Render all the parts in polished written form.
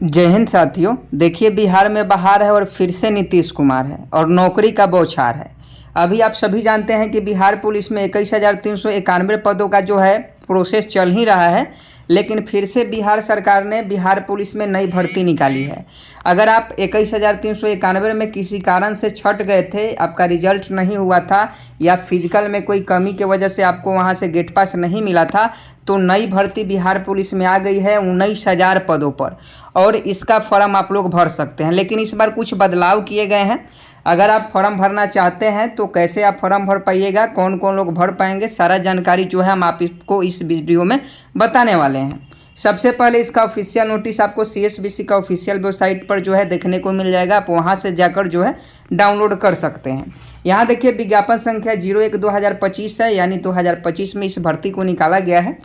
जय हिंद साथियों। देखिए, बिहार में बहार है और फिर से नीतीश कुमार है और नौकरी का बौछार है। अभी आप सभी जानते हैं कि बिहार पुलिस में 21,391 पदों का जो है प्रोसेस चल ही रहा है, लेकिन फिर से बिहार सरकार ने बिहार पुलिस में नई भर्ती निकाली है। अगर आप 21,391 में किसी कारण से छट गए थे, आपका रिजल्ट नहीं हुआ था या फिजिकल में कोई कमी की वजह से आपको वहां से गेट पास नहीं मिला था, तो नई भर्ती बिहार पुलिस में आ गई है 19,000 पदों पर और इसका फॉर्म आप लोग भर सकते हैं। लेकिन इस बार कुछ बदलाव किए गए हैं। अगर आप फॉर्म भरना चाहते हैं तो कैसे आप फॉर्म भर पाइएगा, कौन कौन लोग भर पाएंगे, सारा जानकारी जो है हम आपको इस वीडियो में बताने वाले हैं। सबसे पहले इसका ऑफिशियल नोटिस आपको CSBC का ऑफिशियल वेबसाइट पर जो है देखने को मिल जाएगा। आप वहां से जाकर जो है डाउनलोड कर सकते हैं। यहाँ देखिए, विज्ञापन संख्या 01/2025 है, यानी 2025 में इस भर्ती को निकाला गया है।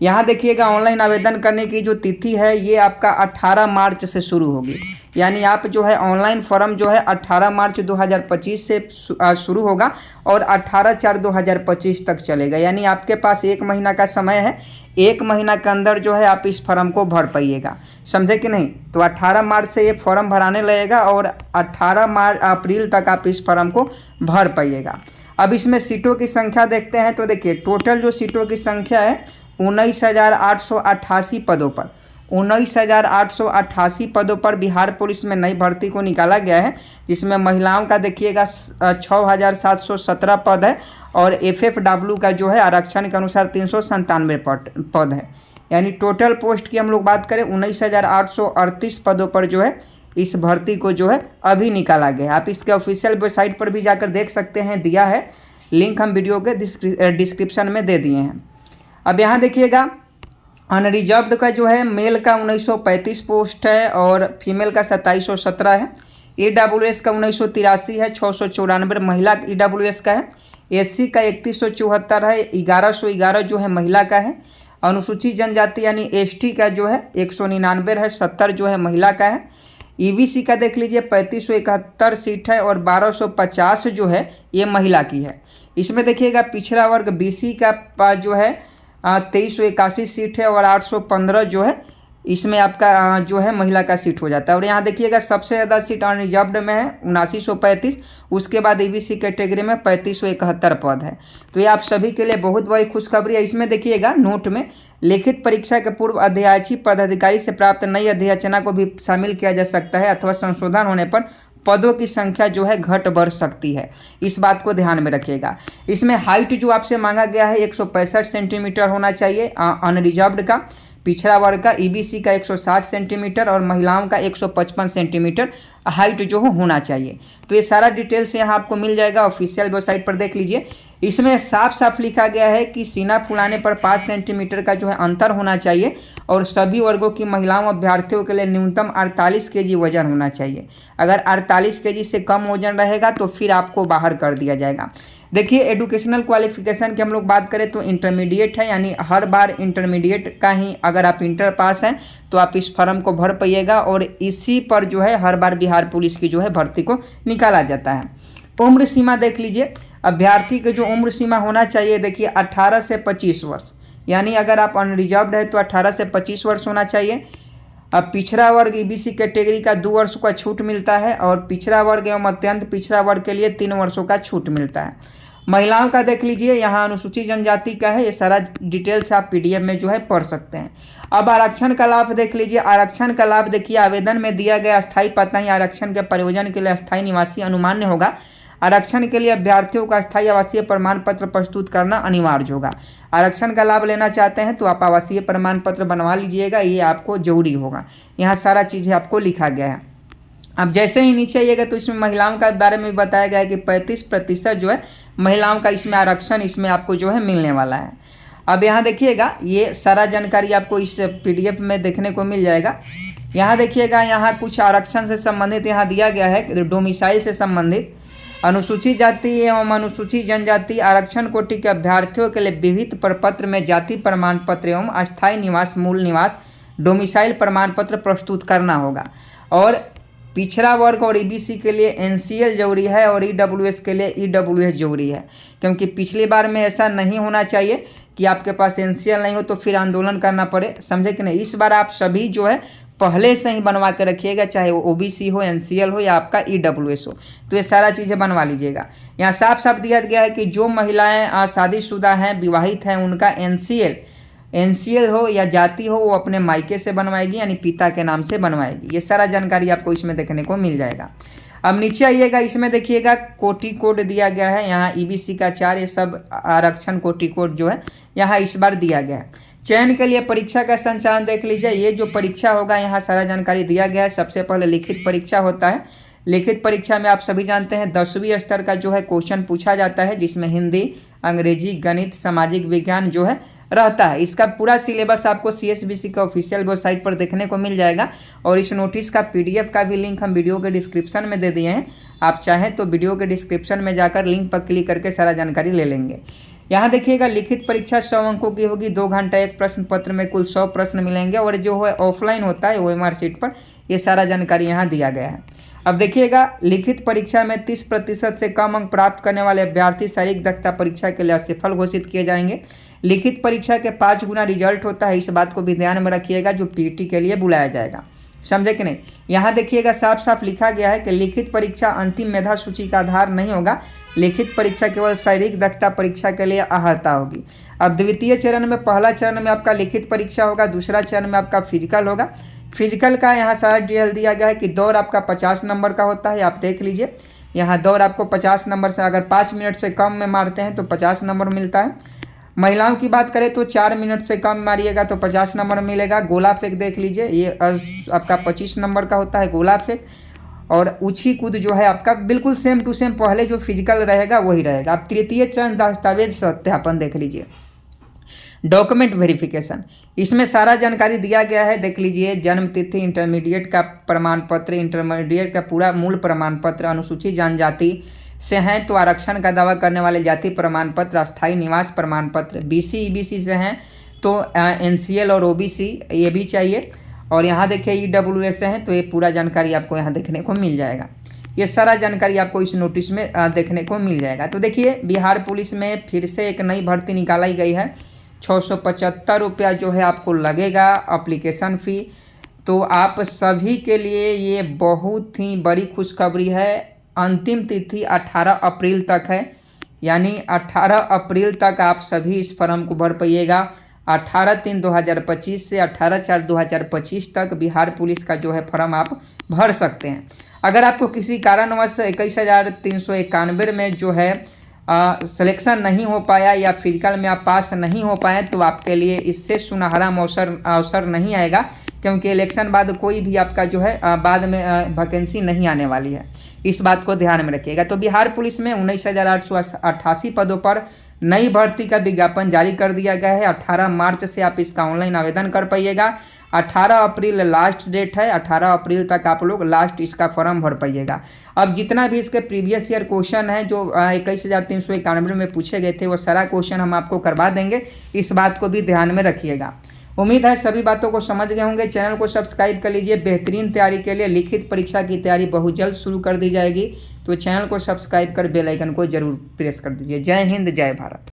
यहाँ देखिएगा, ऑनलाइन आवेदन करने की जो तिथि है ये आपका 18 मार्च से शुरू होगी। यानी आप जो है ऑनलाइन फॉर्म जो है 18 मार्च 2025 से शुरू होगा और 18/4/2025 तक चलेगा। यानी आपके पास 1 महीना का समय है। 1 महीना के अंदर जो है आप इस फॉर्म को भर पाइएगा, समझे कि नहीं। तो 18 मार्च से ये फॉर्म भराने लगेगा और 18 अप्रैल तक आप इस फॉर्म को भर पाइएगा। अब इसमें सीटों की संख्या देखते हैं तो देखिए, टोटल जो सीटों की संख्या है 19,888 पदों पर 19,888 पदों पर बिहार पुलिस में नई भर्ती को निकाला गया है। जिसमें महिलाओं का देखिएगा 6,717 पद है और FFW का जो है आरक्षण के अनुसार 397 पद है। यानी टोटल पोस्ट की हम लोग बात करें 19,838 पदों पर जो है इस भर्ती को जो है अभी निकाला गया है। आप इसके ऑफिशियल वेबसाइट पर भी जाकर देख सकते हैं, दिया है लिंक, हम वीडियो के डिस्क्रिप्शन में दे दिए हैं। अब यहाँ देखिएगा, अनरिजर्व्ड का जो है मेल का 1935 पोस्ट है और फीमेल का 2717 है। EWS का 1983 है, 694 महिला EWS का है। SC का 3174 है, 1111 जो है महिला का है। अनुसूचित जनजाति यानी ST का जो है 199 है, 70 जो है महिला का है। EBC का देख लीजिए 3571 सीट है और 1250 जो है ये महिला की है। इसमें देखिएगा पिछड़ा वर्ग BC का जो है 2381 सीट है और 815 जो है इसमें आपका जो है महिला का सीट हो जाता है। और यहाँ देखिएगा सबसे ज़्यादा सीट अनरिजर्व्ड में है 7935, उसके बाद EBC कैटेगरी में 3571 पद है। तो ये आप सभी के लिए बहुत बड़ी खुशखबरी है। इसमें देखिएगा नोट में लिखित परीक्षा के पूर्व अध्यायची पदाधिकारी से प्राप्त नई अध्याचना को भी शामिल किया जा सकता है अथवा संशोधन होने पर पदों की संख्या जो है घट बढ़ सकती है। इस बात को ध्यान में रखिएगा। इसमें हाइट जो आपसे मांगा गया है 165 सेंटीमीटर होना चाहिए अनरिजर्व्ड का, पिछड़ा वर्ग का EBC का 160 सेंटीमीटर और महिलाओं का 155 सेंटीमीटर हाइट जो होना चाहिए। तो ये सारा डिटेल्स यहाँ आपको मिल जाएगा, ऑफिशियल वेबसाइट पर देख लीजिए। इसमें साफ साफ लिखा गया है कि सीना फुलाने पर 5 सेंटीमीटर का जो है अंतर होना चाहिए और सभी वर्गों की महिलाओं अभ्यर्थियों के लिए न्यूनतम 48 kg वजन होना चाहिए। अगर 48 kg से कम वजन रहेगा तो फिर आपको बाहर कर दिया जाएगा। देखिए, एजुकेशनल क्वालिफिकेशन की हम लोग बात करें तो इंटरमीडिएट है, यानी हर बार इंटरमीडिएट का ही अगर आप इंटर पास हैं तो आप इस फॉर्म को भर पाइएगा और इसी पर जो है हर बार बिहार पुलिस की जो है भर्ती को निकाला जाता है। उम्र सीमा देख लीजिए, अभ्यर्थी की जो उम्र सीमा होना चाहिए देखिए 18 से 25 वर्ष, यानी अगर आप अनरिजर्व्ड है तो 18 से 25 वर्ष होना चाहिए। अब पिछड़ा वर्ग EBC कैटेगरी का 2 वर्ष का छूट मिलता है और पिछड़ा वर्ग एवं अत्यंत पिछड़ा वर्ग के लिए 3 वर्षों का छूट मिलता है। महिलाओं का देख लीजिए, यहाँ अनुसूचित जनजाति का है, ये सारा डिटेल्स आप PDF में जो है पढ़ सकते हैं। अब आरक्षण का लाभ देख लीजिए। आरक्षण का लाभ देखिए, आवेदन में दिया गया अस्थायी पता ही आरक्षण के प्रयोजन के लिए अस्थायी निवासी अनुमान्य होगा। आरक्षण के लिए अभ्यर्थियों का अस्थायी आवासीय प्रमाण पत्र प्रस्तुत करना अनिवार्य होगा। आरक्षण का लाभ लेना चाहते हैं तो आप आवासीय प्रमाण पत्र बनवा लीजिएगा, ये आपको जरूरी होगा। यहाँ सारा चीज़ें आपको लिखा गया है। अब जैसे ही नीचे आइएगा तो इसमें महिलाओं का बारे में बताया गया है कि 35% जो है महिलाओं का इसमें आरक्षण इसमें आपको जो है मिलने वाला है। अब यहाँ देखिएगा, ये सारा जानकारी आपको इस PDF में देखने को मिल जाएगा। यहाँ देखिएगा, यहाँ कुछ आरक्षण से संबंधित यहाँ दिया गया है, डोमिसाइल से संबंधित। अनुसूचित जाति एवं अनुसूचित जनजाति आरक्षण कोटि के अभ्यर्थियों के लिए विविध प्रपत्र में जाति प्रमाण पत्र एवं अस्थायी निवास मूल निवास डोमिसाइल प्रमाण पत्र प्रस्तुत करना होगा। और पिछड़ा वर्ग और EBC के लिए NCL जरूरी है और EWS के लिए EWS जरूरी है, क्योंकि पिछली बार में ऐसा नहीं होना चाहिए कि आपके पास NCL नहीं हो तो फिर आंदोलन करना पड़े, समझे कि नहीं। इस बार आप सभी जो है पहले से ही बनवा के रखिएगा, चाहे वो ओबीसी हो, एनसीएल हो या आपका ईडब्ल्यूएस हो, तो ये सारा चीज़ें बनवा लीजिएगा। यहाँ साफ साफ दिया गया है कि जो महिलाएं शादीशुदा हैं, विवाहित हैं, उनका एनसीएल हो या जाति हो, वो अपने मायके से बनवाएगी, यानी पिता के नाम से बनवाएगी। ये सारा जानकारी आपको इसमें देखने को मिल जाएगा। अब नीचे आइएगा, इसमें देखिएगा कोटि कोड दिया गया है। यहाँ ईबीसी का 4 ये सब आरक्षण कोटि कोड जो है यहाँ इस बार दिया गया है। चयन के लिए परीक्षा का संचालन देख लीजिए। ये जो परीक्षा होगा यहाँ सारा जानकारी दिया गया है। सबसे पहले लिखित परीक्षा होता है। लिखित परीक्षा में आप सभी जानते हैं 10वीं स्तर का जो है क्वेश्चन पूछा जाता है, जिसमें हिंदी, अंग्रेजी, गणित, सामाजिक विज्ञान जो है रहता है। इसका पूरा सिलेबस आपको सीएसबीसी का ऑफिशियल वेबसाइट पर देखने को मिल जाएगा और इस नोटिस का पीडीएफ का भी लिंक हम वीडियो के डिस्क्रिप्शन में दे दिए हैं। आप चाहें तो वीडियो के डिस्क्रिप्शन में जाकर लिंक पर क्लिक करके सारा जानकारी ले लेंगे। यहाँ देखिएगा लिखित परीक्षा 100 अंकों की होगी। 2 घंटा एक प्रश्न पत्र में कुल 100 प्रश्न मिलेंगे और जो है ऑफलाइन होता है OMR शीट पर, ये सारा जानकारी यहाँ दिया गया है। अब देखिएगा लिखित परीक्षा में 30% से कम अंक प्राप्त करने वाले अभ्यर्थी शारीरिक दक्षता परीक्षा के लिए असफल घोषित किए जाएंगे। लिखित परीक्षा के 5 गुना रिजल्ट होता है, इस बात को भी ध्यान में रखिएगा, जो पीटी के लिए बुलाया जाएगा। समझे कि नहीं? यहाँ देखिएगा साफ साफ लिखा गया है कि लिखित परीक्षा अंतिम मेधा सूची का आधार नहीं होगा। लिखित परीक्षा केवल शारीरिक दक्षता परीक्षा के लिए अहर्ता होगी। अब द्वितीय चरण में, पहला चरण में आपका लिखित परीक्षा होगा, दूसरा चरण में आपका फिजिकल होगा। फिजिकल का यहाँ सारा डिटेल दिया गया है कि दौड़ आपका 50 नंबर का होता है। आप देख लीजिए, यहाँ दौड़ आपको 50 नंबर से, अगर 5 मिनट से कम में मारते हैं तो 50 नंबर मिलता है। महिलाओं की बात करें तो 4 मिनट से कम मारिएगा तो 50 नंबर मिलेगा। गोला फेंक देख लीजिए, ये आपका 25 नंबर का होता है गोला फेंक। और ऊंची कूद जो है आपका बिल्कुल सेम टू सेम पहले जो फिजिकल रहेगा वही रहेगा। अब तृतीय चरण दस्तावेज सत्यापन देख लीजिए, डॉक्यूमेंट वेरिफिकेशन, इसमें सारा जानकारी दिया गया है। देख लीजिए, जन्म तिथि, इंटरमीडिएट का प्रमाण पत्र, इंटरमीडिएट का पूरा मूल प्रमाण पत्र, अनुसूचित जनजाति से हैं तो आरक्षण का दावा करने वाले जाति प्रमाण पत्र, अस्थायी निवास प्रमाण पत्र, बीसी ईबीसी से हैं तो एनसीएल और ओबीसी ये भी चाहिए। और यहाँ देखिए ईडब्ल्यूएस से हैं तो ये पूरा जानकारी आपको यहाँ देखने को मिल जाएगा। ये सारा जानकारी आपको इस नोटिस में देखने को मिल जाएगा। तो देखिए, बिहार पुलिस में फिर से एक नई भर्ती निकाली गई है। 675 रुपया जो है आपको लगेगा एप्लीकेशन फ़ी। तो आप सभी के लिए ये बहुत ही बड़ी खुशखबरी है। अंतिम तिथि 18 अप्रैल तक है, यानी 18 अप्रैल तक आप सभी इस फॉर्म को भर पाइएगा। 18/3/2025 से 18/4/2025 तक बिहार पुलिस का जो है फॉर्म आप भर सकते हैं। अगर आपको किसी कारणवश 21,391 में जो है सिलेक्शन नहीं हो पाया या फिजिकल में आप पास नहीं हो पाए, तो आपके लिए इससे सुनहरा अवसर नहीं आएगा, क्योंकि इलेक्शन बाद कोई भी आपका जो है बाद में वैकेंसी नहीं आने वाली है। इस बात को ध्यान में रखिएगा। तो बिहार पुलिस में 19,888 पदों पर नई भर्ती का विज्ञापन जारी कर दिया गया है। 18 मार्च से आप इसका ऑनलाइन आवेदन कर पाइएगा। 18 अप्रैल लास्ट डेट है। 18 अप्रैल तक आप लोग लास्ट इसका फॉर्म भर पाइएगा। अब जितना भी इसके प्रीवियस ईयर क्वेश्चन है जो 21,391 में पूछे गए थे, वो सारा क्वेश्चन हम आपको करवा देंगे। इस बात को भी ध्यान में रखिएगा। उम्मीद है सभी बातों को समझ गए होंगे। चैनल को सब्सक्राइब कर लीजिए। बेहतरीन तैयारी के लिए लिखित परीक्षा की तैयारी बहुत जल्द शुरू कर दी जाएगी, तो चैनल को सब्सक्राइब कर बेल आइकन को जरूर प्रेस कर दीजिए। जय हिंद, जय भारत।